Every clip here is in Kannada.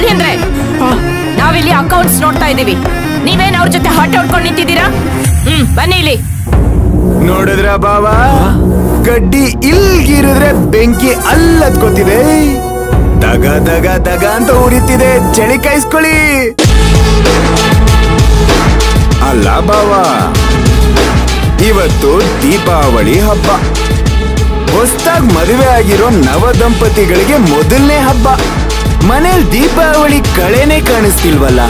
ಅಳಿಯಂದ್ರೆ ನಾವಿಲ್ಲಿ ಅಕೌಂಟ್ಸ್ ನೋಡ್ತಾ ಇದೀವಿ, ನೀವೇನ್ ಅವ್ರ ಜೊತೆ ಹಠ ಹೊಡ್ಕೊಂಡು ನಿಂತಿದ್ದೀರಾ? ಬನ್ನಿ ಇಲ್ಲಿ. ನೋಡಿದ್ರ ಬಾವ, ಗಡ್ಡಿ ಇಲ್ಗಿರಿದ್ರೆ ಬೆಂಕಿ ಅಲ್ಲತ್ಕೋತಿದೆ, ದಗ ದಗ ದಗ ಅಂತ ಉರಿತಿದೆ, ಚಳಿ ಕಾಯಿಸ್ಕೊಳ್ಳಿ. ಅಲ್ಲ ಬಾವ, ಇವತ್ತು ದೀಪಾವಳಿ ಹಬ್ಬ, ಹೊಸದಾಗಿ ಮದುವೆ ಆಗಿರೋ ನವ ದಂಪತಿಗಳಿಗೆ ಮೊದಲನೇ ಹಬ್ಬ. ಮನೇಲಿ ದೀಪಾವಳಿ ಕಳೆನೆ ಕಾಣಿಸ್ತಿಲ್ವಲ್ಲ.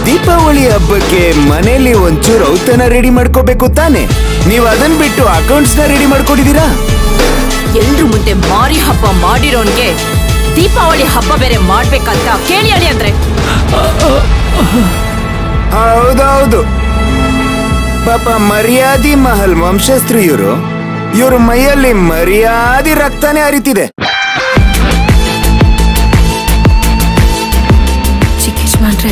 ದೀಪಾವಳಿ ಹಬ್ಬಕ್ಕೆ ಮನೇಲಿ ಒಂಚೂರು ಔತಣ ರೆಡಿ ಮಾಡ್ಕೋಬೇಕು ತಾನೆ. ನೀವ್ ಅದನ್ ಬಿಟ್ಟು ಅಕೌಂಟ್ಸ್ ನ ರೆಡಿ ಮಾಡ್ಕೊಂಡಿದೀರಾ? ಎಲ್ರು ಮುಂದೆ ಮಾರಿ ಹಬ್ಬ ಮಾಡಿರೋನ್ಗೆ ದೀಪಾವಳಿ ಹಬ್ಬ ಬೇರೆ ಮಾಡ್ಬೇಕಂತ ಕೇಳಿ ಅಳಿಯಂದ್ರೆ. ಹೌದೌದು, ಪಾಪ ಮರ್ಯಾದಿ ಮಹಲ್ ವಂಶಸ್ಥರು ಇವ್ರ ಮೈಯಲ್ಲಿ ಮರ್ಯಾದಿ ರಕ್ತನೇ ಹರಿತಿದೆ. ಚಿಕ್ಕೇಶ್ಮಾನ್ರೆ,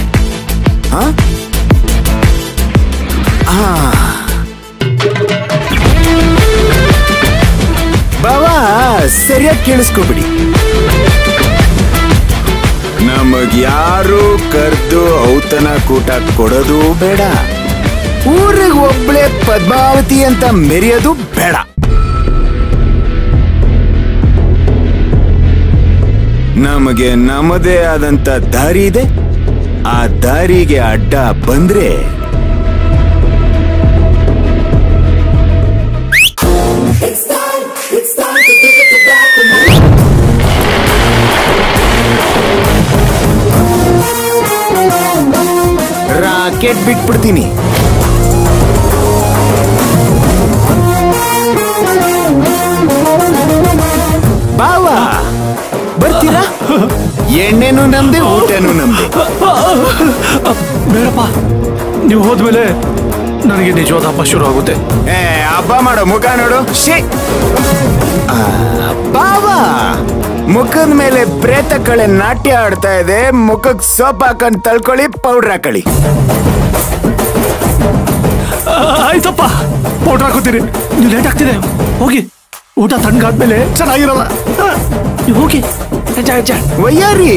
ಬಾವಾ ಸರಿಯಾಗಿ ಕೇಳಿಸ್ಕೊಬಿಡಿ. ನಮಗ್ಯಾರು ಕರ್ದು ಔತಣ ಕೂಟ ಕೊಡೋದು ಬೇಡ, ಊರಿಗೆ ಒಬ್ಳೆ ಪದ್ಮಾವತಿ ಅಂತ ಮೆರೆಯೋದು ಬೇಡ. ನಮಗೆ ನಮ್ಮದೇ ಆದಂತ ದಾರಿ ಇದೆ. ಆ ದಾರಿಗೆ ಅಡ್ಡ ಬಂದ್ರೆ ರಾಕೆಟ್ ಬಿಟ್ಬಿಡ್ತೀನಿ. ಬಾವಾ ಬರ್ತೀರಾ? ಎಣ್ಣೆನೂ ನಮ್ದೆ, ಊಟನೂ ನಮ್ದೆ. ಬೇಡಪ್ಪ, ನೀವು ಹೋದ್ಮೇಲೆ ನನಗೆ ನಿಜವಾದ ಹಬ್ಬ ಶುರು ಆಗುತ್ತೆ. ಹಬ್ಬ ಮಾಡೋ ಮುಖ ನೋಡು. ಬಾವಾ, ಮುಖದ ಮೇಲೆ ಪ್ರೇತ ಕಳೆ ನಾಟ್ಯ ಆಡ್ತಾ ಇದೆ. ಮುಖಕ್ಕೆ ಸೋಪ್ ಹಾಕೊಂಡ್ ತಳ್ಕೊಳ್ಳಿ, ಪೌಡರ್ ಹಾಕೊಳ್ಳಿ. ಆಯ್ತಪ್ಪ, ಪೌಡರ್ ಹಾಕೋತೀರಿ. ನೀವು ಲೇಟ್ ಆಗ್ತಿದೆ, ಹೋಗಿ. ಊಟ ತಣ್ಣಗಾದ್ಮೇಲೆ ಚೆನ್ನಾಗಿರಲ್ಲ. ನೀವು ಹೋಗಿ. ವಯ್ಯಾರಿ,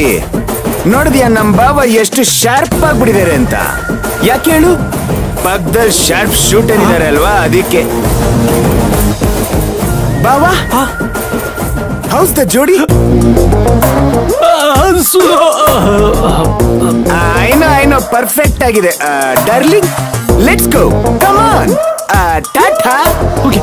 ನೋಡಿದ್ಯಾ ನಮ್ ಬಾವ ಎಷ್ಟು ಶಾರ್ಪ್ ಆಗ್ಬಿಟ್ಟಿದ್ದಾರೆ ಅಂತ? ಯಾಕೆ ಹೇಳು? ಪಕ್ಕದಲ್ಲಿ ಶಾರ್ಪ್ ಶೂಟ್ ಏನಿದ್ದಾರೆ ಅಲ್ವಾ, ಅದಕ್ಕೆ. ಬಾವಾ, ಹೌಸ್ ದ ಜೋಡಿ? ಐನೋ ಪರ್ಫೆಕ್ಟ್ ಆಗಿದೆ. Darling, let's go, come on. Tata. ಹೋಗಿ.